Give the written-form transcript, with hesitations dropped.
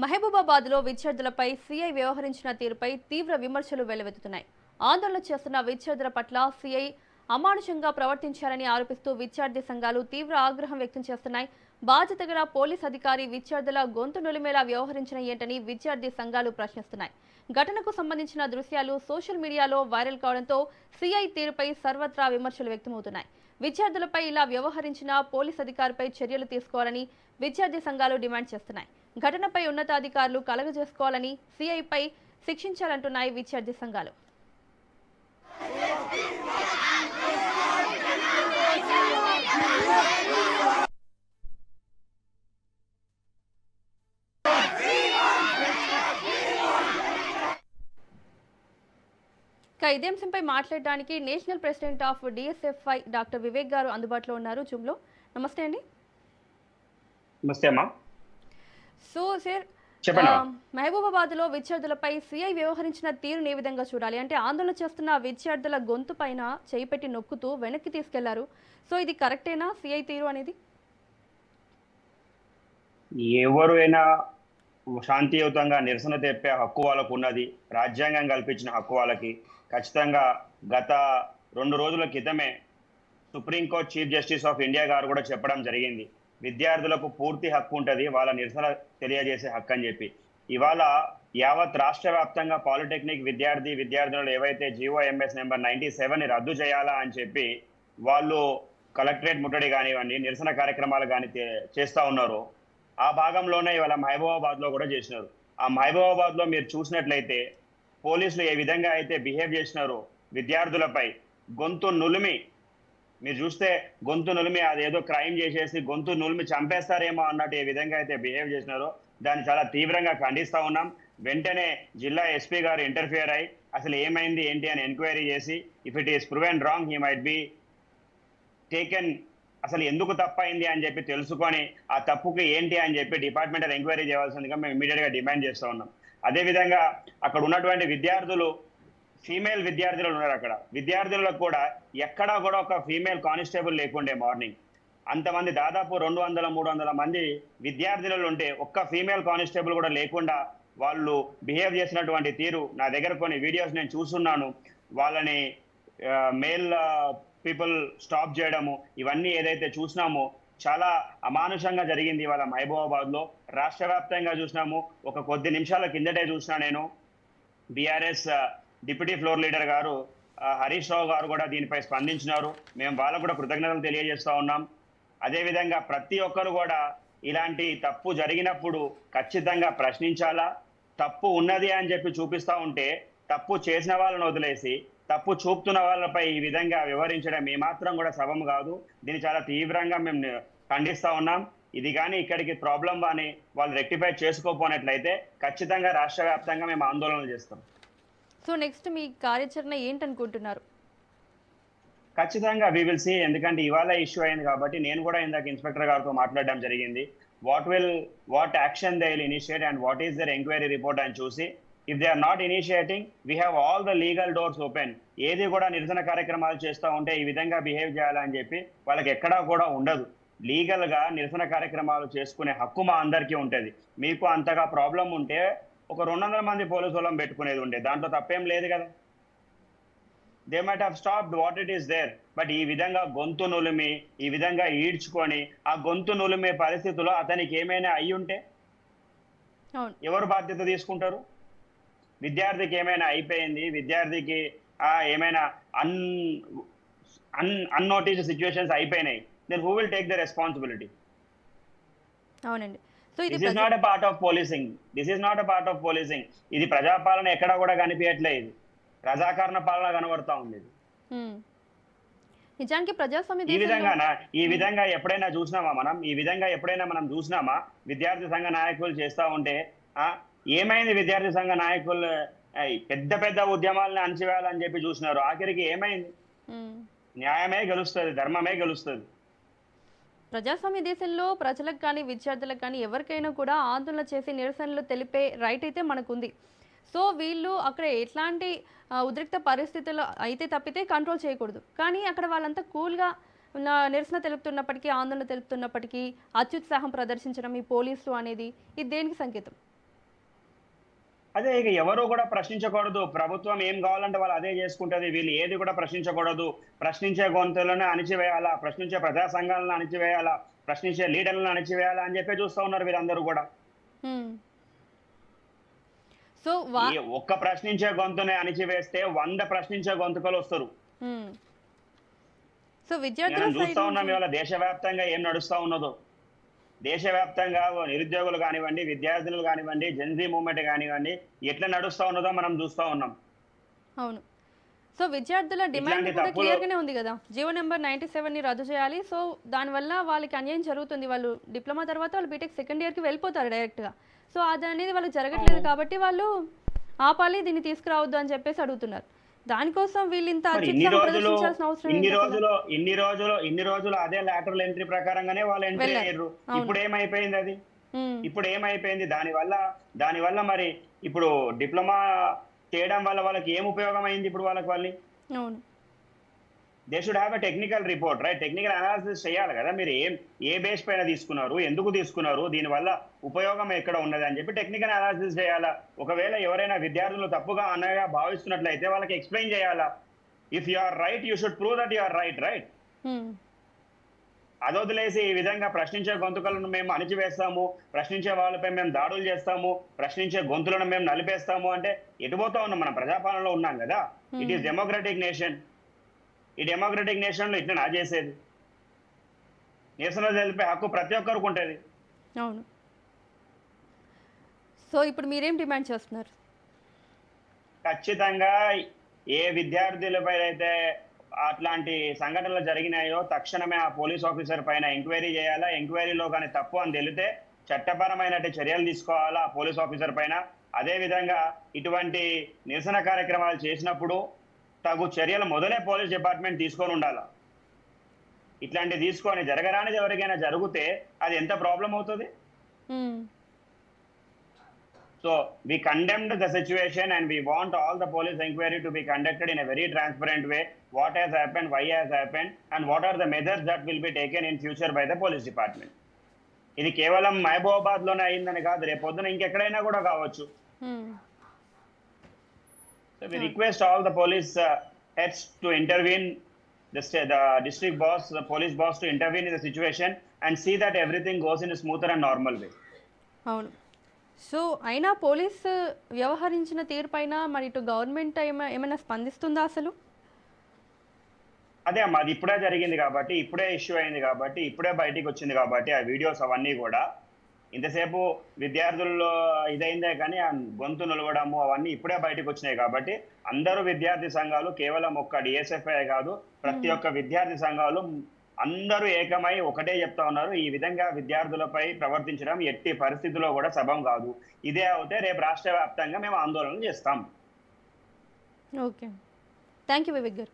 మహబూబాబాద్లో విద్యార్థులపై సీఐ వ్యవహరించిన తీరుపై తీవ్ర విమర్శలు వెల్లువెత్తుతున్నాయి. ఆందోళన చేస్తున్న విద్యార్థుల పట్ల సీఐ అమానుషంగా ప్రవర్తించారని ఆరోపిస్తూ విద్యార్థి సంఘాలు తీవ్ర ఆగ్రహం వ్యక్తం చేస్తున్నాయి. బాధ్యత గల పోలీస్ అధికారి విద్యార్థుల గొంతు నులిమేలా వ్యవహరించిన ఏంటని విద్యార్థి సంఘాలు ప్రశ్నిస్తున్నాయి. ఘటనకు సంబంధించిన దృశ్యాలు సోషల్ మీడియాలో వైరల్ కావడంతో సీఐ తీరుపై సర్వత్రా విమర్శలు వ్యక్తమవుతున్నాయి. విద్యార్థులపై ఇలా వ్యవహరించిన పోలీస్ అధికారిపై చర్యలు తీసుకోవాలని విద్యార్థి సంఘాలు డిమాండ్ చేస్తున్నాయి. ఘటనపై ఉన్నతాధికారులు కలగజేసుకోవాలని, సీఐపై శిక్షించాలంటున్నాయి విద్యార్థి సంఘాలు. ఇదే అంశంపై మాట్లాడడానికి national president of DSFI doctor Vivek గారు అందుబాటులో ఉన్నారు జూమ్ లో. నమస్తే అండి. నమస్తే అమ్మా. సో సార్, చెప్పండి. మహబూబాబాద్ లో విద్యార్థులపై సిఐ వ్యవహరించిన తీరుని ఏ విధంగా చూడాలి? అంటే ఆందోళన చేస్తున్న విద్యార్థుల గొంతు పైన చేయి పెట్టి నొక్కుతూ వెనక్కి తీసుకెళ్లారు. సో ఇది కరెక్టేనా సిఐ తీరు అనేది? ఎవరైనా శాంతియుతంగా నిరసన తెప్పే హక్కు వాళ్ళకు ఉన్నది. రాజ్యాంగం కల్పించిన హక్కు వాళ్ళకి. ఖచ్చితంగా గత 2 రోజుల క్రితమే supreme court chief justice of India గారు కూడా చెప్పడం జరిగింది, విద్యార్థులకు పూర్తి హక్కు ఉంటుంది వాళ్ళ నిరసన తెలియజేసే హక్కు అని చెప్పి. ఇవాళ యావత్ రాష్ట్ర వ్యాప్తంగా పాలిటెక్నిక్ విద్యార్థులు ఏవైతే జీఓఎంఎస్ నెంబర్ 97ని రద్దు చేయాలా అని చెప్పి వాళ్ళు కలెక్టరేట్ ముట్టడి కానివ్వండి, నిరసన కార్యక్రమాలు కానీ చేస్తూ ఉన్నారు. ఆ భాగంలోనే ఇవాళ మహబూబాబాద్లో కూడా చేసినారు. ఆ మహబూబాబాద్లో మీరు చూసినట్లయితే పోలీసులు ఏ విధంగా అయితే బిహేవ్ చేసినారో విద్యార్థులపై, గొంతు నులిమి, మీరు చూస్తే గొంతు నులిమి అదేదో క్రైమ్ చేసేసి గొంతు నులిమి చంపేస్తారేమో అన్నట్టు ఏ విధంగా అయితే బిహేవ్ చేసినారో దాన్ని చాలా తీవ్రంగా ఖండిస్తూ ఉన్నాం. వెంటనే జిల్లా ఎస్పీ గారు ఇంటర్ఫియర్ అయ్యి అసలు ఏమైంది ఏంటి అని ఎంక్వైరీ చేసి if it is proven wrong he might be taken, అసలు ఎందుకు తప్పైంది అని చెప్పి తెలుసుకొని ఆ తప్పుకి ఏంటి అని చెప్పి డిపార్ట్మెంటల్ ఎంక్వైరీ చేయాల్సిందిగా మేము ఇమీడియట్గా డిమాండ్ చేస్తూ ఉన్నాం. అదేవిధంగా అక్కడ ఉన్నటువంటి విద్యార్థులు, ఫీమేల్ విద్యార్థులు ఉన్నారు. అక్కడ విద్యార్థులకు కూడా ఎక్కడా కూడా ఒక ఫీమేల్ కానిస్టేబుల్ లేకుండే. మార్నింగ్ అంతమంది దాదాపు 200-300 మంది విద్యార్థులు ఉంటే ఒక్క ఫీమేల్ కానిస్టేబుల్ కూడా లేకుండా వాళ్ళు బిహేవ్ చేసినటువంటి తీరు నా దగ్గర కొన్ని వీడియోస్ నేను చూస్తున్నాను. వాళ్ళని మేల్ పీపుల్ స్టాప్ చేయడము, ఇవన్నీ ఏదైతే చూసినామో చాలా అమానుషంగా జరిగింది ఇవాళ మహబూబాబాద్లో. రాష్ట్ర వ్యాప్తంగా చూసినాము. ఒక కొద్ది నిమిషాల కిందటే చూసినా నేను బీఆర్ఎస్ డిప్యూటీ ఫ్లోర్ లీడర్ గారు హరీష్ రావు గారు కూడా దీనిపై స్పందించినారు. మేము వాళ్ళకు కూడా కృతజ్ఞతలు తెలియజేస్తూ ఉన్నాం. అదేవిధంగా ప్రతి ఒక్కరు కూడా ఇలాంటి తప్పు జరిగినప్పుడు ఖచ్చితంగా ప్రశ్నించాలా. తప్పు ఉన్నది అని చెప్పి చూపిస్తూ ఉంటే తప్పు చేసిన వాళ్ళని వదిలేసి తప్పు చూపుతున్న వాళ్ళపై ఈ విధంగా వివరించడం ఏమాత్రం కూడా సబబు కాదు. దీన్ని చాలా తీవ్రంగా మేము ఖండిస్తూ ఉన్నాం. ఇది కానీ ఇక్కడికి ప్రాబ్లం అని వాళ్ళు రెక్టిఫై చేసుకోపోయినట్లయితే ఖచ్చితంగా రాష్ట్ర వ్యాప్తంగా మేము ఆందోళనలు చేస్తాం. సో నెక్స్ట్ మీ కార్యాచరణ ఏంటనుకుంటున్నారు? ఖచ్చితంగా వి విల్ సీ. ఎందుకంటే ఇవాళ ఇష్యూ అయింది కాబట్టి నేను కూడా ఇందాక ఇన్స్పెక్టర్ గారితో మాట్లాడడం జరిగింది. What action they will initiate and what is their enquiry report అని చూసి, if they are not initiating, we have all the legal doors open. ఏది కూడా నిరసన కార్యక్రమాలు చేస్తూ ఉంటే ఈ విధంగా బిహేవ్ చేయాలని చెప్పి వాళ్ళకి ఎక్కడా కూడా ఉండదు. లీగల్గా నిరసన కార్యక్రమాలు చేసుకునే హక్కు మా అందరికీ ఉంటుంది. మీకు అంతగా ప్రాబ్లం ఉంటే ఒక 200 మంది పోలీసు వాళ్ళని పెట్టుకునేది ఉండే, దాంట్లో తప్పేం లేదు కదా. They might have stopped what it is there. But ఈ విధంగా గొంతు నులిమి, ఈ విధంగా ఈడ్చుకొని ఆ గొంతు నులిమే పరిస్థితిలో అతనికి ఏమైనా అయ్యి ఉంటే ఎవరు బాధ్యత తీసుకుంటారు? విద్యార్థికి ఏమైనా అయిపోయింది, విద్యార్థికి ఏమైనా అన్నోటీస్డ్ సిచ్యువేషన్స్ అయిపోయినాయి, then who will take the responsibility? అవునండి. So this is not a part of policing. ఇది ప్రజాపాలన ఎక్కడా కూడా కనిపించట్లేదు. ఇది రజాకారణ పాలన కనబడతా ఉంది. నిజానికి ప్రజాస్వామ్య ఈ విధంగా ఎప్పుడైనా చూసినామా? విద్యార్థి సంఘ నాయకులు చేస్తా ఉంటే ఏమైంది? విద్యార్థి సంఘ నాయకులు పెద్ద పెద్ద ఉద్యమాలను అణచివేయాలని చెప్పి చూసినారు. ఆఖరికి ఏమైంది? న్యాయమే గెలుస్తుంది, ధర్మమే గెలుస్తుంది. ప్రజాస్వామ్య దేశంలో ప్రజలకు కానీ విద్యార్థులకు కానీ ఎవరికైనా కూడా ఆందోళన చేసి నిరసనలు తెలిపే రైట్ అయితే మనకుంది. సో వీళ్ళు అక్కడ ఎట్లాంటి ఉద్రిక్త పరిస్థితులు అయితే తప్పితే కంట్రోల్ చేయకూడదు. కానీ అక్కడ వాళ్ళంతా కూల్గా నిరసన తెలుపుతున్నప్పటికీ, ఆందోళన తెలుపుతున్నప్పటికీ అత్యుత్సాహం ప్రదర్శించడం ఈ పోలీసులు అనేది ఇది దేనికి సంకేతం? అదే ఇక ఎవరు కూడా ప్రశ్నించకూడదు. ప్రభుత్వం ఏం కావాలంటే వాళ్ళు అదే చేసుకుంటది. వీళ్ళు ఏది కూడా ప్రశ్నించకూడదు. ప్రశ్నించే గొంతులను అణిచివేయాలా, ప్రశ్నించే ప్రజా సంఘాలను అణిచివేయాలా, ప్రశ్నించే లీడర్లను అణిచివేయాలా అని చెప్పి చూస్తా ఉన్నారు వీళ్ళందరూ కూడా. హ్మ్. సో ఈ ఒక్క ప్రశ్నించే గొంతుని అణిచివేస్తే 100 ప్రశ్నించే గొంతుకలు వస్తారు. హ్మ్. సో విద్యార్థుల మనం సైడ్ చూస్తా ఉన్నాం నుంచి ఇవాళ దేశవ్యాప్తంగా ఏం నడుస్తా ఉన్నదో. దేశవ్యాప్తంగా నిరుద్యోగులు కానివ్వండి, విద్యార్థులు కానివ్వండి, జెన్జీ మూవ్మెంట్ కానివ్వండి, ఎట్లా నడుస్తా ఉన్నదో మనం చూస్తా ఉన్నాం. అవును. సో విద్యార్థుల డిమాండ్ ఇట్లాంటి కూడా తప్పులు క్లియర్‌గానే ఉంది గదా! జీవో నంబర్ 97ని రద్దు చేయాలి. సో దానివల్ల వాళ్ళకి అన్యాయం జరుగుతుంది. వాళ్ళు డిప్లొమా తర్వాత వాళ్ళు బీటెక్ సెకండ్ ఇయర్‌కి వెళ్ళిపోతారు డైరెక్ట్‌గా. సో అదనేది వాళ్ళకి జరగట్లేదు అవును. కాబట్టి వాళ్ళు ఆపాలి, దీన్ని తీసుకురావద్దు అని చెప్పేసి అడుగుతున్నారు. దానికోసం వీళ్ళు ఇంత మరి ఇన్ని అత్యుత్సాహం రోజులు ప్రదర్శించాల్సిన అవసరం ఇన్ని ఏంటి అసలు? రోజులు ఇన్ని రోజులు అదే లాటరల్ ఎంట్రీ ప్రకారంగానే వాళ్ళు ఎంట్రీ వెళ్ళారు. అయ్యారు. అవును. ఇప్పుడు ఏమైపోయింది అది? హ్మ్. ఇప్పుడు ఏమైపోయింది దానివల్ల మరి ఇప్పుడు డిప్లొమా చేయడం వల్ల వాళ్ళకి ఏం ఉపయోగం అయింది ఇప్పుడు వాళ్ళకి అవును. They should have a technical report, right? Technical analysis చేయాలి కదా. మీరు ఏ బేస్ పైన తీసుకున్నారు, ఎందుకు తీసుకున్నారు, దీనివల్ల ఉపయోగం ఎక్కడ ఉన్నది అని చెప్పి టెక్నికల్ అనాలిసిస్ చేయాలా. ఒకవేళ ఎవరైనా విద్యార్థులు తప్పుగా అనగా భావిస్తున్నట్లయితే వాళ్ళకి ఎక్స్ప్లెయిన్ చేయాలా. If you are right you should prove that you are right. Hmm. అదొదిలేసి ఈ విధంగా ప్రశ్నించే గొంతుకలను మేము అణిచివేస్తాము, ప్రశ్నించే వాళ్ళపై మేము దాడులు చేస్తాము, ప్రశ్నించే గొంతులను మేము నలిపేస్తాము అంటే ఎటుపోతా ఉన్నాం? మనం ప్రజాపాలనలో ఉన్నాం కదా. It is democratic nation. ఈ డెమోక్రటిక్ నేషన్లో ఇట్లా నా చేసేది. నిరసన తెలిపే హక్కు ప్రతి ఒక్కరికి ఉంటుంది. అవును. సో ఇప్పుడు మీరేం డిమాండ్ చేస్తున్నారు? ఖచ్చితంగా ఏ విద్యార్థులపై అయితే అట్లాంటి సంఘటనలు జరిగినాయో తక్షణమే ఆ పోలీస్ ఆఫీసర్ పైన ఎంక్వైరీ చేయాలా. ఎంక్వైరీలో కానీ తప్పు అని తెలితే చట్టపరమైన చర్యలు తీసుకోవాలా ఆ పోలీస్ ఆఫీసర్ పైన. అదేవిధంగా ఇటువంటి నిరసన కార్యక్రమాలు చేసినప్పుడు తగు చర్యలు మొదలే పోలీస్ డిపార్ట్మెంట్ తీసుకొని ఉండాలి. ఇట్లాంటి తీసుకొని జరగరానిది ఎవరికైనా జరిగితే అది ఎంత ప్రాబ్లం అవుతుంది? హ్మ్. So we condemned the situation and we want all the police inquiry to be conducted in a very transparent way. What has happened, why has happened, and what are the measures that will be taken in future by the police department. ఇది కేవలం మహబూబాబాద్ లోనే అయిందని కాదు, రేపు పొద్దున ఇంకెక్కడైనా కూడా కావచ్చు. హ్మ్. So we request all the police heads to intervene, the district boss, the police boss to intervene in the situation and see that everything goes in a smoother and normal way. అవును. So అయినా police వ్యవహరించిన తీరుపైన మరి ఇటు government ఏమైనా స్పందిస్తుందా అసలు? అదే అమ్మా, అది ఇప్పుడే జరిగింది కాబట్టి, ఇప్పుడే ఇష్యూ అయింది కాబట్టి, ఇప్పుడే బయటికి వచ్చింది కాబట్టి ఆ వీడియోస్ అవన్నీ కూడా ఇంతసేపు విద్యార్థుల్లో ఇదైందే కానీ ఆ గొంతు నిలవడము అవన్నీ ఇప్పుడే బయటకు వచ్చినాయి కాబట్టి అందరూ విద్యార్థి సంఘాలు, కేవలం ఒక్క డిఎస్ఎఫ్ఐ కాదు, ప్రతి ఒక్క విద్యార్థి సంఘాలు అందరూ ఏకమై ఒకటే చెప్తా ఉన్నారు, ఈ విధంగా విద్యార్థులపై ప్రవర్తించడం ఎట్టి పరిస్థితుల్లో కూడా సబబం కాదు. ఇదే అవుతే రేపు రాష్ట్ర వ్యాప్తంగా మేము ఆందోళన చేస్తాం. ఓకే. థ్యాంక్ యూ వివేక్ గారు.